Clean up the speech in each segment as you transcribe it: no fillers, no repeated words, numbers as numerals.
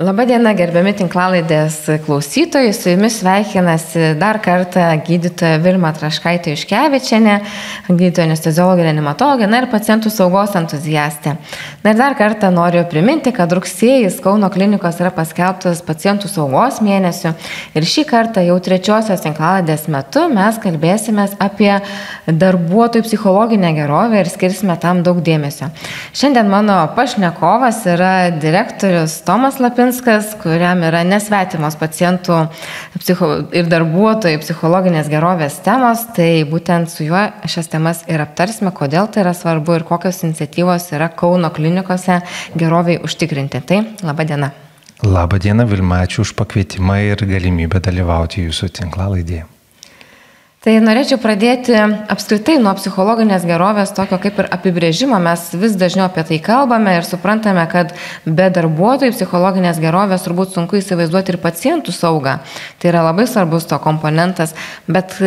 Labadiena, gerbiami tinklalaidės klausytojai, su jumis sveikinasi dar kartą gydytoja Vilma Traškaitė-Juškevičienė, gydytoja anesteziologė, reanimatologė, ir pacientų saugos entuziastė. Ir dar kartą noriu priminti, kad rugsėjais Kauno klinikos yra paskelbtas pacientų saugos mėnesiu ir šį kartą jau trečiosios tinklalaidės metu mes kalbėsime apie darbuotojų psichologinę gerovę ir skirsime tam daug dėmesio. Šiandien mano pašnekovas yra direktorius Tomas Lapinskas, kuriam yra nesvetimos pacientų ir darbuotojų psichologinės gerovės temos, tai būtent su juo šias temas ir aptarsime, kodėl tai yra svarbu ir kokios iniciatyvos yra Kauno klinikose geroviai užtikrinti. Tai laba diena. Labą dieną, Vilma, ačiū už pakvietimą ir galimybę dalyvauti jūsų tinklalaidėje. Tai norėčiau pradėti apskritai nuo psichologinės gerovės, tokio kaip ir apibrėžimo. Mes vis dažniau apie tai kalbame ir suprantame, kad be darbuotojų psichologinės gerovės turbūt sunku įsivaizduoti ir pacientų saugą. Tai yra labai svarbus to komponentas. Bet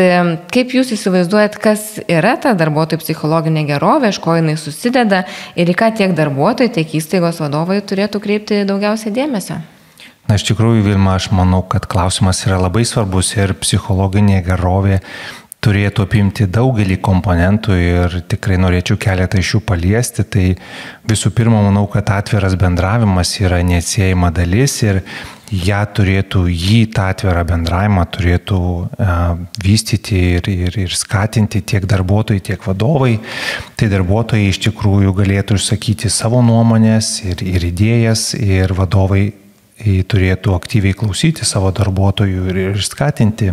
kaip jūs įsivaizduojat, kas yra ta darbuotojų psichologinė gerovė, iš ko jinai susideda ir į ką tiek darbuotojai, tiek įstaigos vadovai turėtų kreipti daugiausiai dėmesio? Na, iš tikrųjų, Vilma, aš manau, kad klausimas yra labai svarbus ir psichologinė gerovė turėtų apimti daugelį komponentų ir tikrai norėčiau keletą iš jų paliesti. Tai visų pirma, manau, kad atviras bendravimas yra neatsiejama dalis ir tą atvirą bendravimą turėtų vystyti ir skatinti tiek darbuotojai, tiek vadovai. Tai darbuotojai iš tikrųjų galėtų išsakyti savo nuomonės ir idėjas ir vadovai turėtų aktyviai klausyti savo darbuotojų ir skatinti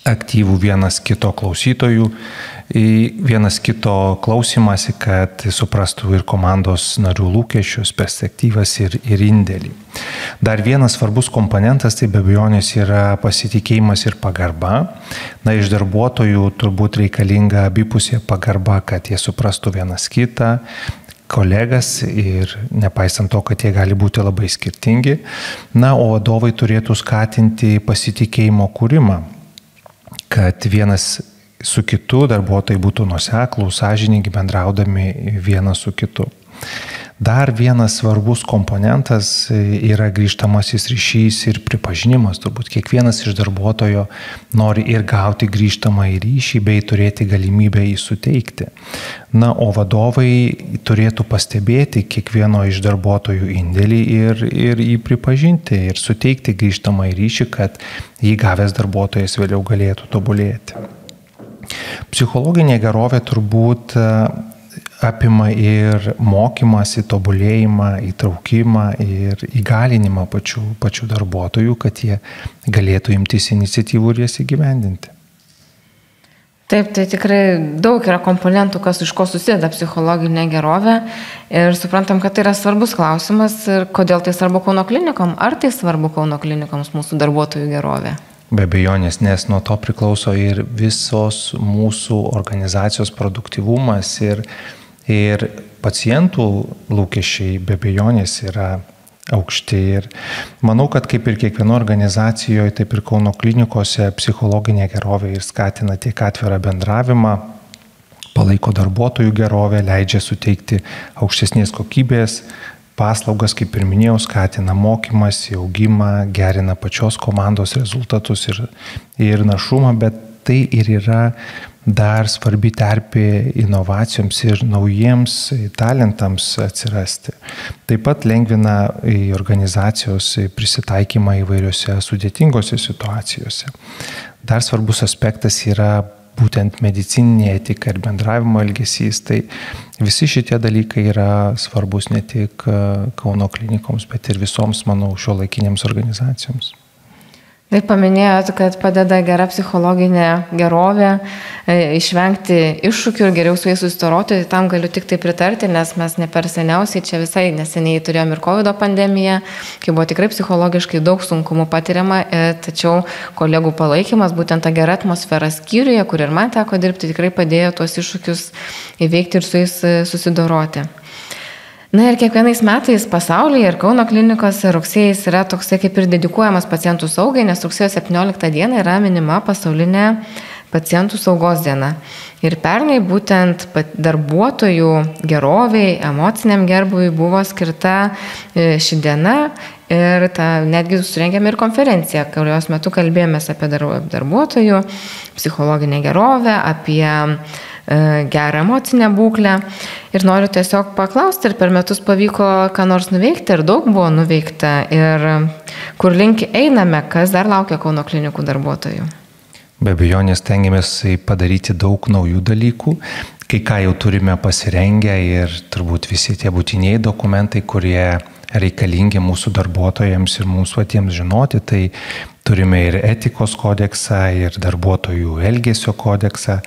aktyvų vienas kito klausytojų, vienas kito klausimąsi, kad suprastų ir komandos narių lūkesčius, perspektyvas ir indėlį. Dar vienas svarbus komponentas, tai be abejonės yra pasitikėjimas ir pagarba. Na, iš darbuotojų turbūt reikalinga abipusė pagarba, kad jie suprastų vienas kitą, kolegas ir nepaisant to, kad jie gali būti labai skirtingi. Na, o vadovai turėtų skatinti pasitikėjimo kūrimą, kad vienas su kitu darbuotojai būtų nuoseklūs, sąžiningi bendraudami vienas su kitu. Dar vienas svarbus komponentas yra grįžtamasis ryšys ir pripažinimas. Turbūt kiekvienas iš darbuotojo nori ir gauti grįžtamą ryšį, bei turėti galimybę jį suteikti. Na, o vadovai turėtų pastebėti kiekvieno iš darbuotojų indėlį ir jį pripažinti ir suteikti grįžtamą ryšį, kad jį gavęs darbuotojas vėliau galėtų tobulėti. Psichologinė gerovė turbūt apima ir mokymąsi, tobulėjimą, įtraukimą ir įgalinimą pačių darbuotojų, kad jie galėtų imtis iniciatyvų ir jas įgyvendinti. Taip, tai tikrai daug yra komponentų, kas iš ko susideda psichologinė gerovė ir suprantam, kad tai yra svarbus klausimas ir kodėl tai svarbu Kauno klinikom, ar tai svarbu Kauno klinikoms mūsų darbuotojų gerovė? Be abejonės, nes nuo to priklauso ir visos mūsų organizacijos produktyvumas ir pacientų lūkesčiai be abejonės yra aukšti. Ir manau, kad kaip ir kiekvieno organizacijoje, taip ir Kauno klinikose psichologinė gerovė ir skatina tiek atvirą bendravimą, palaiko darbuotojų gerovę, leidžia suteikti aukštesnės kokybės paslaugas, kaip ir minėjau, skatina mokymąsi, augimą, gerina pačios komandos rezultatus ir našumą, bet tai ir yra dar svarbi terpė inovacijoms ir naujiems talentams atsirasti. Taip pat lengvina organizacijos prisitaikymą įvairiose sudėtingose situacijose. Dar svarbus aspektas yra būtent medicininė etika ir bendravimo elgesys. Tai visi šitie dalykai yra svarbus ne tik Kauno klinikoms, bet ir visoms, manau, šiuolaikinėms organizacijoms. Tai paminėjot, kad padeda gera psichologinė gerovė išvengti iššūkių ir geriau su jais susidoroti. Tam galiu tik tai pritarti, nes mes ne per seniausiai, čia visai neseniai turėjom ir COVID pandemiją, kai buvo tikrai psichologiškai daug sunkumų patiriama, tačiau kolegų palaikymas, būtent ta gera atmosfera skyriuje, kur ir man teko dirbti, tikrai padėjo tuos iššūkius įveikti ir su jais susidoroti. Na ir kiekvienais metais pasaulyje ir Kauno klinikose rugsėjais yra toksai kaip ir dedikuojamas pacientų saugai, nes rugsėjo 17 dieną yra minima pasaulinė pacientų saugos diena. Ir pernai būtent darbuotojų geroviai, emociniam gerbuvui buvo skirta ši diena ir netgi surengėme ir konferenciją, kurios metu kalbėjomės apie darbuotojų psichologinę gerovę, apie gerą emocinę būklę. Ir noriu tiesiog paklausti, ar per metus pavyko ką nors nuveikti, ar daug buvo nuveikta ir kur link einame, kas dar laukia Kauno klinikų darbuotojų. Be abejonės stengiamės padaryti daug naujų dalykų, kai ką jau turime pasirengę ir turbūt visi tie būtiniai dokumentai, kurie reikalingi mūsų darbuotojams ir mūsų patiems žinoti, tai turime ir etikos kodeksą, ir darbuotojų elgesio kodeksą,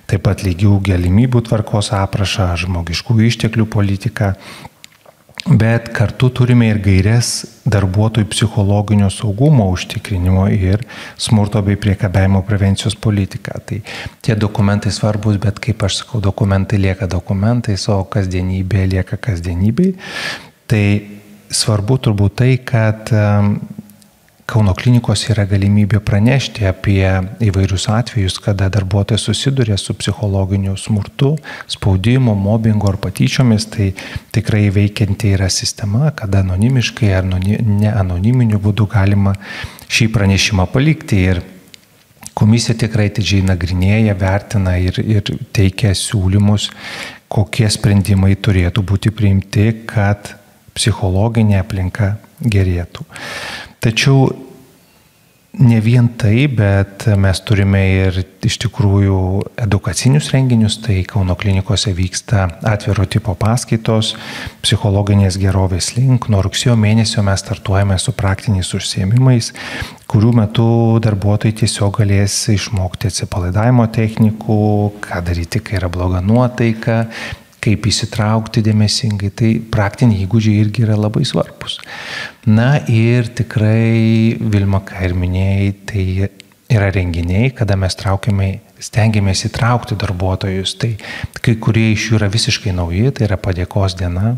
taip pat lygių galimybių tvarkos aprašą, žmogiškųjų išteklių politiką. Bet kartu turime ir gaires darbuotojų psichologinio saugumo užtikrinimo ir smurto bei priekabiavimo prevencijos politiką. Tai tie dokumentai svarbus, bet kaip aš sakau, dokumentai lieka dokumentais, o kasdienybė lieka kasdienybei. Tai svarbu turbūt tai, kad Kauno klinikos yra galimybė pranešti apie įvairius atvejus, kada darbuotojas susiduria su psichologiniu smurtu, spaudimu, mobbingu ar patyčiomis. Tai tikrai veikianti yra sistema, kada anonimiškai ar neanoniminiu būdu galima šį pranešimą palikti. Ir komisija tikrai atidžiai nagrinėja, vertina ir teikia siūlymus, kokie sprendimai turėtų būti priimti, kad psichologinė aplinka gerėtų. Tačiau ne vien tai, bet mes turime ir iš tikrųjų edukacinius renginius, tai Kauno klinikose vyksta atviro tipo paskaitos, psichologinės gerovės link. Nuo rugsėjo mėnesio mes startuojame su praktiniais užsiėmimais, kurių metu darbuotojai tiesiog galės išmokti atsipalaidavimo technikų, ką daryti, kai yra bloga nuotaika, kaip įsitraukti dėmesingai. Tai praktiniai įgūdžiai irgi yra labai svarbus. Na ir tikrai, Vilma, ką ir minėjai, tai yra renginiai, kada mes stengiamės įtraukti darbuotojus. Tai kai kurie iš jų yra visiškai nauji, tai yra padėkos diena,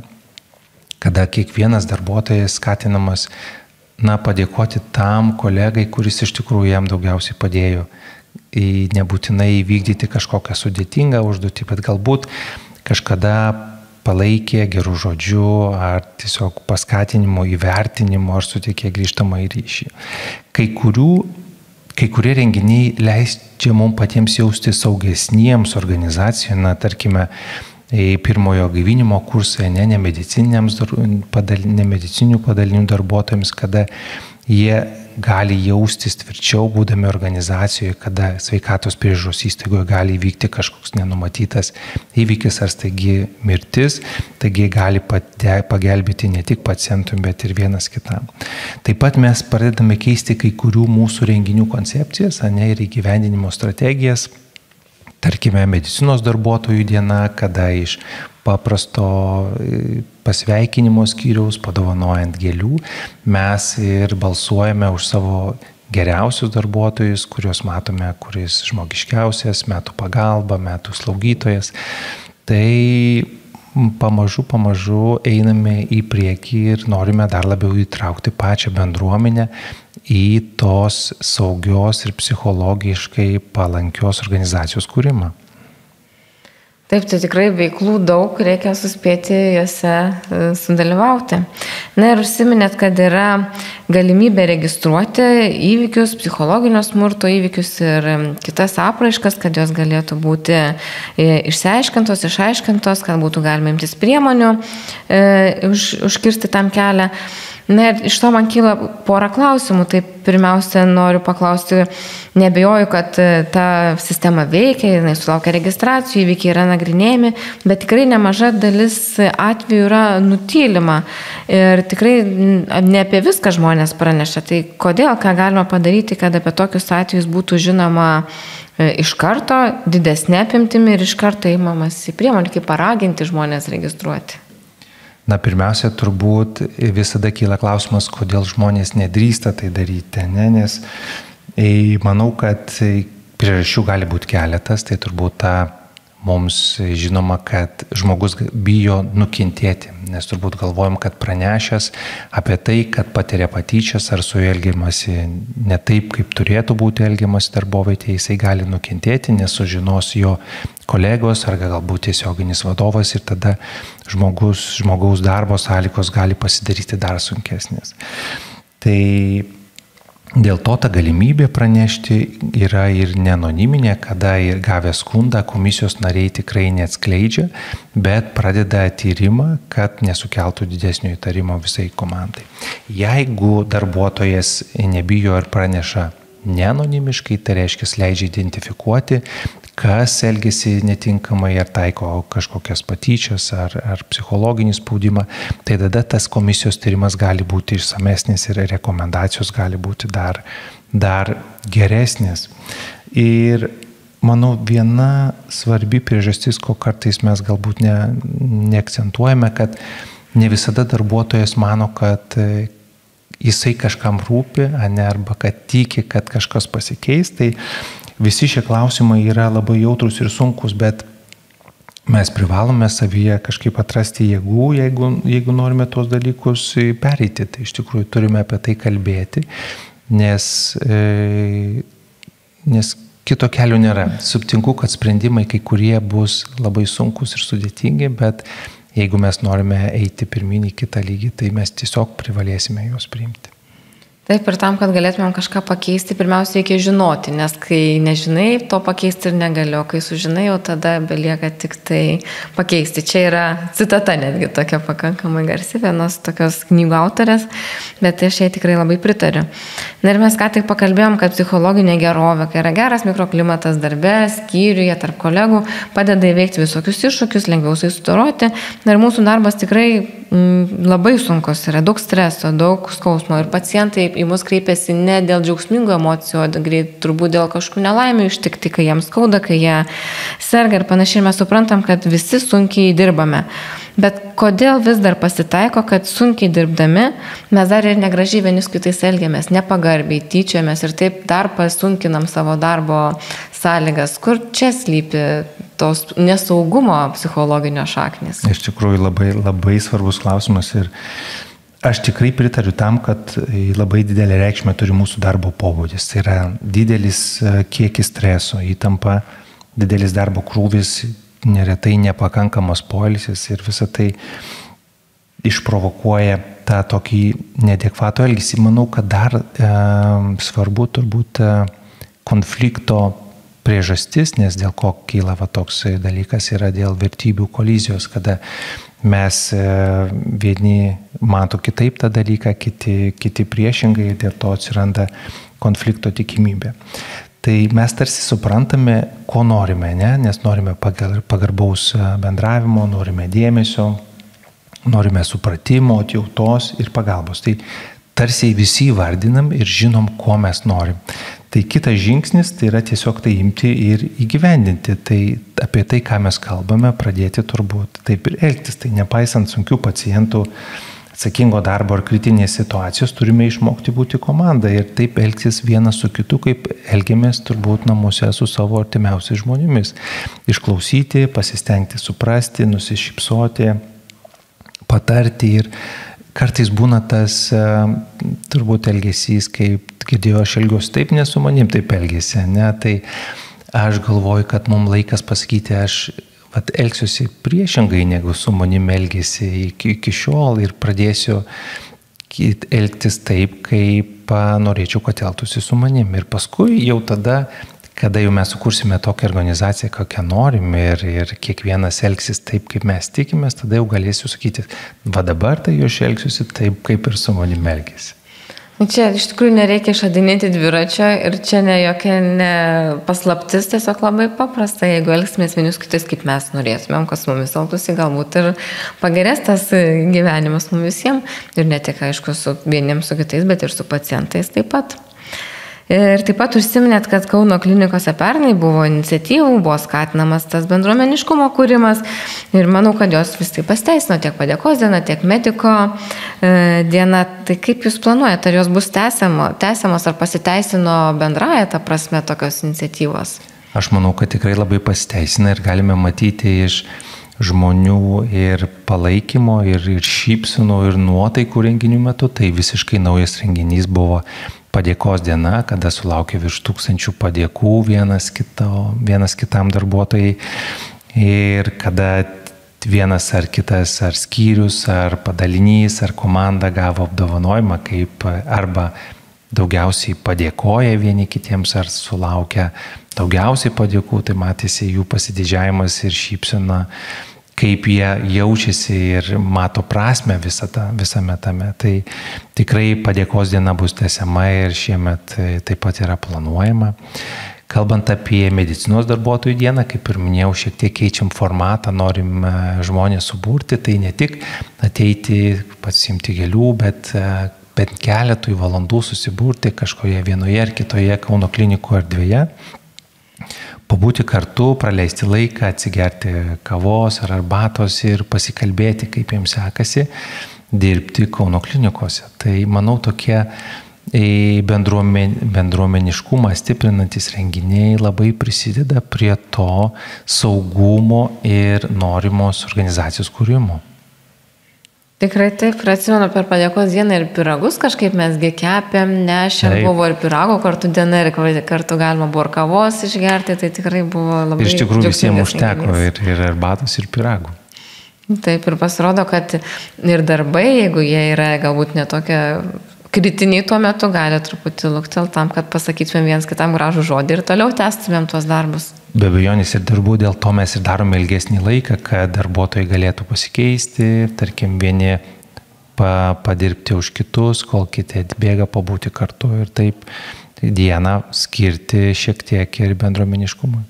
kada kiekvienas darbuotojas skatinamas padėkoti tam kolegai, kuris iš tikrųjų jam daugiausiai padėjo. Nebūtinai įvykdyti kažkokią sudėtingą užduotį, bet galbūt kažkada palaikė gerų žodžių ar tiesiog paskatinimo, įvertinimo ar suteikė grįžtamą į ryšį. Kai kurie renginiai leidžia mums patiems jausti saugesniems organizacijoje, tarkime, pirmojo gaivinimo kursai, nemedicinių padalinių darbuotojams, kada jie gali jaustis tvirčiau būdami organizacijoje, kada sveikatos priežiūros įstaigoje gali įvykti kažkoks nenumatytas įvykis ar staigi mirtis, taigi gali pagelbėti ne tik pacientui, bet ir vienas kitam. Taip pat mes pradedame keisti kai kurių mūsų renginių koncepcijas, ir įgyvendinimo strategijas. Tarkime, medicinos darbuotojų diena, kada iš paprasto pasveikinimo skyriaus, padovanojant gėlių, mes ir balsuojame už savo geriausius darbuotojus, kuriuos matome, kuris žmogiškiausias, metų pagalba, metų slaugytojas. Tai pamažu einame į priekį ir norime dar labiau įtraukti pačią bendruomenę į tos saugios ir psichologiškai palankios organizacijos kūrimą. Taip, tai tikrai veiklų daug, reikia suspėti juose sudalyvauti. Na ir užsiminėt, kad yra galimybė registruoti įvykius, psichologinio smurto įvykius ir kitas apraiškas, kad jos galėtų būti išaiškintos, kad būtų galima imtis priemonių, užkirsti tam kelią. Na ir iš to man kyla porą klausimų. Tai pirmiausia, noriu paklausti, neabejoju, kad ta sistema veikia, jinai sulaukia registracijų, įvykiai yra nagrinėjami, bet tikrai nemaža dalis atvejų yra nutylima ir tikrai ne apie viską žmonės praneša. Tai kodėl, ką galima padaryti, kad apie tokius atvejus būtų žinoma iš karto, didesnė apimtimi ir iš karto įmamas į priemonę, kaip paraginti žmonės registruoti? Pirmiausia, turbūt visada kyla klausimas, kodėl žmonės nedrįsta tai daryti, nes manau, kad priežasčių gali būti keletas, tai turbūt ta mums žinoma, kad žmogus bijo nukentėti, nes turbūt galvojam, kad pranešęs apie tai, kad patiria patyčias ar su juo elgiamasi ne taip, kaip turėtų būti elgiamasi darbovietėje, jisai gali nukentėti, nes sužinos jo kolegos ar galbūt tiesioginis vadovas ir tada žmogaus darbo sąlygos gali pasidaryti dar sunkesnės. Tai dėl to ta galimybė pranešti yra ir neanoniminė, kada ir gavę skundą komisijos nariai tikrai neatskleidžia, bet pradeda tyrimą, kad nesukeltų didesnio įtarimo visai komandai. Jeigu darbuotojas nebijo ir praneša neanonimiškai, tai reiškia leidžia identifikuoti, kas elgesi netinkamai ar taiko kažkokias patyčias ar psichologinį spaudimą, tai tada tas komisijos tyrimas gali būti išsamesnis ir rekomendacijos gali būti dar geresnės. Ir manau, viena svarbi priežastis, ko kartais mes galbūt neakcentuojame, kad ne visada darbuotojas mano, kad jisai kažkam rūpi, arba kad tiki, kad kažkas pasikeis, tai visi šie klausimai yra labai jautrus ir sunkus, bet mes privalome savyje kažkaip atrasti jėgų, jeigu norime tuos dalykus pereiti. Tai iš tikrųjų turime apie tai kalbėti, nes kito kelio nėra. Sutinku, kad sprendimai kai kurie bus labai sunkus ir sudėtingi, bet jeigu mes norime eiti pirmin į kitą lygį, tai mes tiesiog privalėsime juos priimti. Taip, ir tam, kad galėtumėm kažką pakeisti, pirmiausia, reikia žinoti, nes kai nežinai, to pakeisti ir negali, o kai sužinai, jau tada belieka tik tai pakeisti. Čia yra citata netgi tokia pakankamai garsi, vienos tokios knygų autorės, bet aš jai tikrai labai pritariu. Na ir mes ką tik pakalbėjom, kad psichologinė gerovė, kai yra geras mikroklimatas darbe, skyriuje, tarp kolegų, padeda įveikti visokius iššūkius, lengviau su jais sudoroti. Na ir mūsų darbas tikrai labai sunkus, yra daug streso, daug skausmo ir pacientai į mus kreipiasi ne dėl džiaugsmingų emocijų, o turbūt dėl kažkokių nelaimių ištikti, kai jiems skauda, kai jie serga ir panašiai. Mes suprantam, kad visi sunkiai dirbame. Bet kodėl vis dar pasitaiko, kad sunkiai dirbdami mes dar ir negražiai vieni su kitais elgiamės, nepagarbiai, tyčiamės ir taip dar pasunkinam savo darbo sąlygas. Kur čia slypi tos nesaugumo psichologinio šaknis? Iš tikrųjų labai, labai svarbus klausimas ir aš tikrai pritariu tam, kad labai didelę reikšmę turi mūsų darbo pobūdis. Tai yra didelis kiekis streso, įtampa, didelis darbo krūvis, neretai nepakankamas poilsis ir visą tai išprovokuoja tą tokį neadekvatų elgesį. Manau, kad dar svarbu turbūt konflikto priežastis, nes dėl ko kyla toks dalykas yra dėl vertybių kolizijos, kada mes vieni mato kitaip tą dalyką, kiti priešingai ir dėl to atsiranda konflikto tikimybė. Tai mes tarsi suprantame, ko norime, ne? Nes norime pagarbaus bendravimo, norime dėmesio, norime supratimo, atjautos ir pagalbos. Tai tarsi visi įvardinam ir žinom, ko mes norim. Tai kitas žingsnis tai yra tiesiog tai imti ir įgyvendinti. Tai apie tai, ką mes kalbame, pradėti turbūt taip ir elgtis. Tai nepaisant sunkių pacientų, atsakingo darbo ar kritinės situacijos, turime išmokti būti komanda ir taip elgtis vienas su kitu, kaip elgiamės turbūt namuose su savo artimiausiais žmonėmis. Išklausyti, pasistengti suprasti, nusišypsoti, patarti ir kartais būna tas turbūt elgesys, kaip girdėjau, aš elgiuosi taip, nes su manim taip elgėsi, ne? Tai aš galvoju, kad mums laikas pasakyti, aš elgsiuosi priešingai, negu su manim elgėsi iki šiol ir pradėsiu elgtis taip, kaip norėčiau, kad elgtųsi su manim. Ir paskui jau tada, kada jau mes sukursime tokią organizaciją, kokią norim ir kiekvienas elgsis taip, kaip mes tikimės, tada jau galėsiu sakyti, va dabar tai aš elgsiuosi taip, kaip ir su manim elgėsi. Čia iš tikrųjų nereikia išradinėti dviračio ir čia ne jokia ne paslaptis, tiesiog labai paprasta, jeigu elgsimės vienius kitais, kaip mes norėtumėm, kas mumis elgtųsi, galbūt ir pagerės tas gyvenimas mums visiems ir ne tik, aišku, su vieniems su kitais, bet ir su pacientais taip pat. Ir taip pat užsiminėt, kad Kauno klinikose pernai buvo iniciatyvų, buvo skatinamas tas bendruomeniškumo kūrimas ir manau, kad jos vis tai pasteisino tiek padėkos diena, tiek mediko diena. Tai kaip jūs planuojate, ar jos bus tęsiamos ar pasiteisino bendraja ta prasme tokios iniciatyvos? Aš manau, kad tikrai labai pasiteisina ir galime matyti iš žmonių ir palaikymo, ir šypsenų, ir nuotaikų renginių metu. Tai visiškai naujas renginys buvo padėkos diena, kada sulaukė virš 1000 padėkų vienas kitam darbuotojai. Ir kada vienas ar kitas, ar skyrius, ar padalinys, ar komanda gavo apdovanojimą, kaip arba daugiausiai padėkoja vieni kitiems, ar sulaukia daugiausiai padėkų, tai matėsi jų pasididžiavimas ir šypsena, kaip jie jaučiasi ir mato prasme visame tame. Tai tikrai padėkos diena bus tęsiama ir šiemet taip pat yra planuojama. Kalbant apie medicinos darbuotojų dieną, kaip ir minėjau, šiek tiek keičiam formatą, norim žmonės suburti, tai ne tik ateiti, pasiimti gėlių, bet bent keletui valandų susiburti kažkoje vienoje ar kitoje Kauno klinikų erdvėje, pabūti kartu, praleisti laiką, atsigerti kavos ar arbatos ir pasikalbėti, kaip jiems sekasi dirbti Kauno klinikose. Tai manau, tokie bendruomeniškumą stiprinantis renginiai labai prisideda prie to saugumo ir norimos organizacijos kūrimo. Tikrai taip, ir atsimenu per padėkos dieną ir piragus kažkaip mesgi kepėm, nešėm, buvo ir pirago kartu diena, ir kartu galima buvo ir kavos išgerti, tai tikrai buvo labai... Ir iš tikrųjų visiems užteko ir arbatos, ir piragų. Taip, ir pasirodo, kad ir darbai, jeigu jie yra galbūt netokie kritiniai tuo metu, gali truputį luktelti tam, kad pasakytumėm vienas kitam gražų žodį ir toliau tęstumėm tuos darbus. Be abejonės ir darbų, dėl to mes ir darome ilgesnį laiką, kad darbuotojai galėtų pasikeisti, tarkim, vieni padirbti už kitus, kol kiti atbėga pabūti kartu ir taip dieną skirti šiek tiek ir bendruomeniškumui.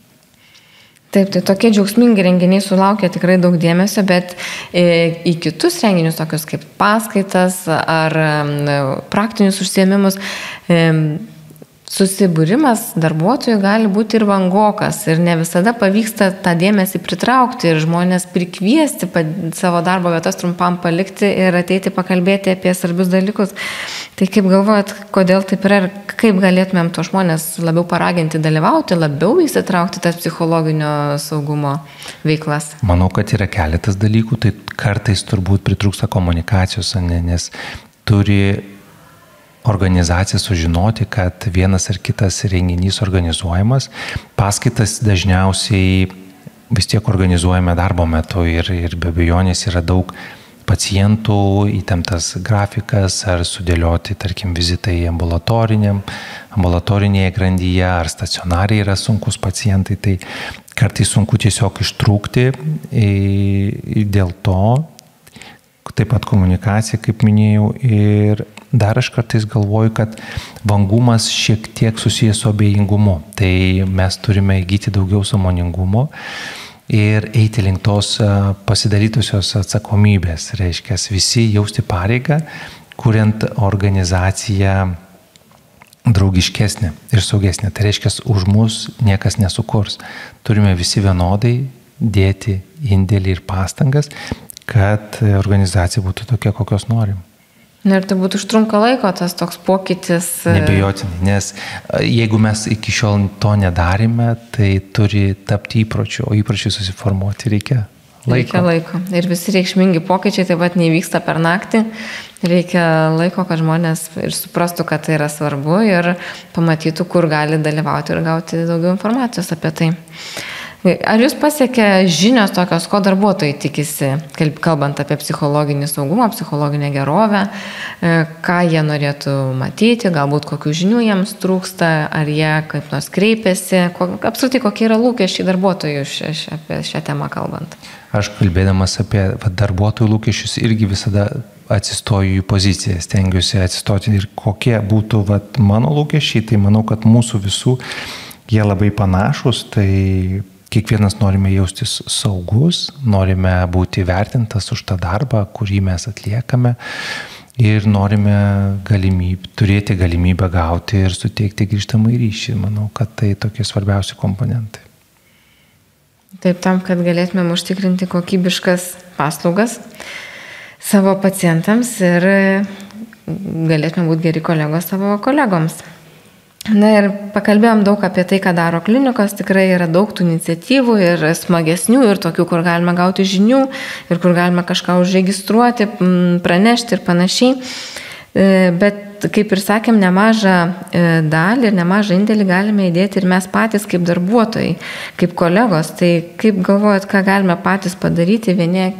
Taip, tai tokie džiaugsmingi renginiai sulaukia tikrai daug dėmesio, bet į kitus renginius, tokius kaip paskaitas ar praktinius užsiėmimus, susibūrimas darbuotojų gali būti ir vangokas ir ne visada pavyksta tą dėmesį pritraukti ir žmonės prikviesti savo darbo vietas trumpam palikti ir ateiti pakalbėti apie svarbius dalykus. Tai kaip galvojat, kodėl taip yra ir kaip galėtumėm to žmonės labiau paraginti dalyvauti, labiau įsitraukti tas psichologinio saugumo veiklas? Manau, kad yra keletas dalykų, tai kartais turbūt pritrūksta komunikacijos, nes turi organizacija sužinoti, kad vienas ar kitas renginys organizuojamas. Paskaitas dažniausiai vis tiek organizuojame darbo metu ir be abejonės yra daug pacientų, įtemptas grafikas ar sudėlioti, tarkim, vizitai ambulatorinėje grandyje ar stacionariai yra sunkus pacientai, tai kartais sunku tiesiog ištrūkti dėl to, taip pat komunikacija, kaip minėjau, ir dar aš kartais galvoju, kad vangumas šiek tiek susijęs su abejingumu. Tai mes turime įgyti daugiau sąmoningumo ir eiti link tos pasidarytusios atsakomybės. Reiškia, visi jausti pareigą, kuriant organizaciją draugiškesnė ir saugesnė. Tai reiškia, už mus niekas nesukurs. Turime visi vienodai dėti indėlį ir pastangas, kad organizacija būtų tokia, kokios norim. Ir tai būtų užtrunka laiko, tas toks pokytis. Nebejotinai, nes jeigu mes iki šiol to nedarėme, tai turi tapti įpročiu, o įpročiui susiformuoti reikia laiko. Reikia laiko. Ir visi reikšmingi pokyčiai taip pat nevyksta per naktį. Reikia laiko, kad žmonės ir suprastų, kad tai yra svarbu ir pamatytų, kur gali dalyvauti ir gauti daugiau informacijos apie tai. Ar jūs pasiekė žinios tokios, ko darbuotojai tikisi, kalbant apie psichologinį saugumą, psichologinę gerovę, ką jie norėtų matyti, galbūt kokių žinių jiems trūksta, ar jie kaip nors kreipiasi, apskritai kokie yra lūkesčiai darbuotojų apie šią temą kalbant? Aš kalbėdamas apie darbuotojų lūkesčius irgi visada atsistoju į poziciją, stengiuosi atsistoti ir kokie būtų mano lūkesčiai, tai manau, kad mūsų visų jie labai panašus, tai kiekvienas norime jaustis saugus, norime būti vertintas už tą darbą, kurį mes atliekame ir norime turėti galimybę gauti ir suteikti grįžtamąjį ryšį. Manau, kad tai tokie svarbiausi komponentai. Taip, tam, kad galėtumėm užtikrinti kokybiškas paslaugas savo pacientams ir galėtume būti geri kolegos savo kolegoms. Na ir pakalbėjom daug apie tai, ką daro klinikos, tikrai yra daug tų iniciatyvų ir smagesnių, ir tokių, kur galima gauti žinių, ir kur galima kažką užregistruoti, pranešti ir panašiai. Bet, kaip ir sakėm, nemažą dalį ir nemažą indėlį galime įdėti ir mes patys kaip darbuotojai, kaip kolegos. Tai kaip galvojat, ką galime patys padaryti,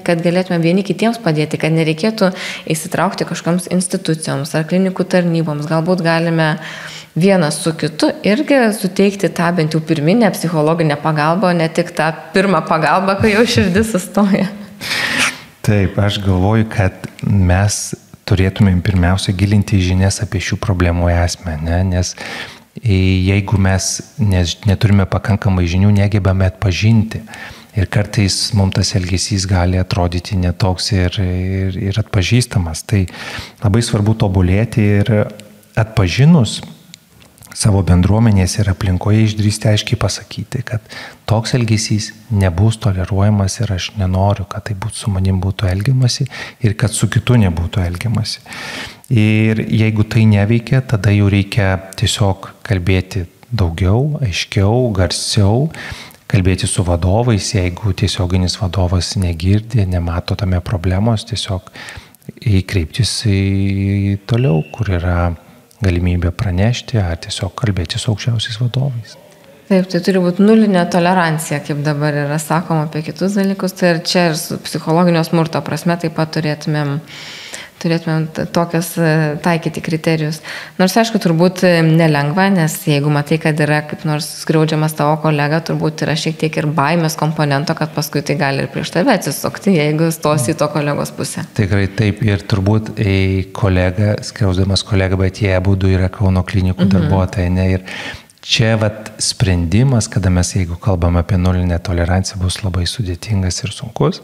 kad galėtume vieni kitiems padėti, kad nereikėtų įsitraukti kažkoms institucijoms ar klinikų tarnyboms. Galbūt galime vienas su kitu irgi suteikti tą bent jau pirminę psichologinę pagalbą, ne tik tą pirmą pagalbą, kai jau širdis sustoja. Taip, aš galvoju, kad mes turėtumėm pirmiausia gilinti žinias apie šių problemų esmę, nes jeigu mes neturime pakankamai žinių, negebame atpažinti. Ir kartais mums tas elgesys gali atrodyti netoks ir atpažįstamas. Tai labai svarbu tobulėti ir atpažinus savo bendruomenės ir aplinkoje išdrįsti aiškiai pasakyti, kad toks elgesys nebus toleruojamas ir aš nenoriu, kad tai su manim būtų elgiamasi ir kad su kitu nebūtų elgiamasi. Ir jeigu tai neveikia, tada jau reikia tiesiog kalbėti daugiau, aiškiau, garsiau, kalbėti su vadovais, jeigu tiesioginis vadovas negirdi, nemato tame problemos, tiesiog kreiptis į toliau, kur yra galimybę pranešti ar tiesiog kalbėti su aukščiausiais vadovais. Taip, tai turi būti nulinė tolerancija, kaip dabar yra sakoma apie kitus dalykus. Tai ir čia ir su psichologinio smurto prasme taip pat turėtumėm tokias taikyti kriterijus. Nors, aišku, turbūt nelengva, nes jeigu matai, kad yra kaip nors skriaudžiamas tavo kolega, turbūt yra šiek tiek ir baimės komponento, kad paskui tai gali ir prieš tave atsisukti, jeigu stosi į to kolegos pusę. Tikrai taip, ir turbūt kolega, skriaudžiamas kolega, bet jie abudu yra Kauno klinikų darbuotojai, ne? Ir čia sprendimas, kada mes, jeigu kalbam apie nulinę toleranciją, bus labai sudėtingas ir sunkus,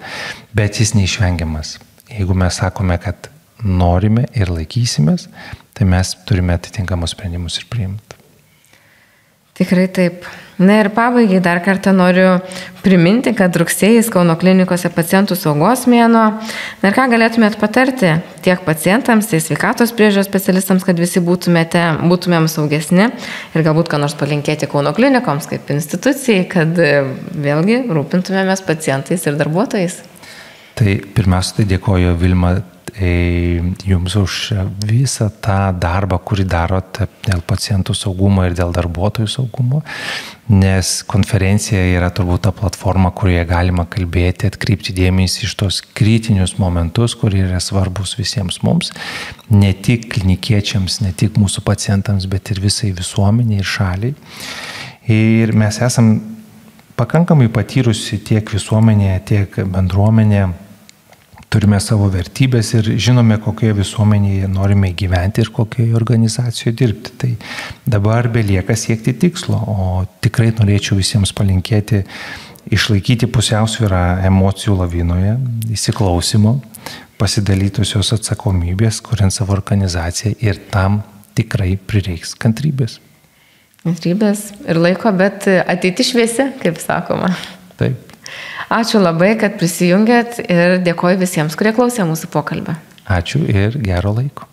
bet jis neišvengiamas. Jeigu mes sakome, kad norime ir laikysimės, tai mes turime atitinkamus sprendimus ir priimti. Tikrai taip. Na ir pabaigai dar kartą noriu priminti, kad rugsėjais Kauno klinikose pacientų saugos mėnuo. Na ir ką galėtumėt patarti tiek pacientams, tiek sveikatos priežiūros specialistams, kad visi būtumėm saugesni ir galbūt ką nors palinkėti Kauno klinikoms kaip institucijai, kad vėlgi rūpintumėmės pacientais ir darbuotojais. Tai pirmiausia, tai dėkoju Vilma Jums už visą tą darbą, kurį darote dėl pacientų saugumo ir dėl darbuotojų saugumo, nes konferencija yra turbūt ta platforma, kurioje galima kalbėti, atkreipti dėmesį iš tos kritinius momentus, kurie yra svarbus visiems mums, ne tik klinikiečiams, ne tik mūsų pacientams, bet ir visai visuomeniai ir šaliai. Ir mes esam pakankamai patyrusi tiek visuomenėje, tiek bendruomenėje, turime savo vertybės ir žinome, kokioje visuomenėje norime gyventi ir kokioje organizacijoje dirbti. Tai dabar belieka siekti tikslo, o tikrai norėčiau visiems palinkėti išlaikyti pusiausvyrą emocijų lavinoje, įsiklausimo, pasidalytusios atsakomybės, kuriant savo organizaciją ir tam tikrai prireiks kantrybės. Kantrybės ir laiko, bet ateiti šviesi, kaip sakoma. Taip. Ačiū labai, kad prisijungėt ir dėkoju visiems, kurie klausė mūsų pokalbio. Ačiū ir gero laiko.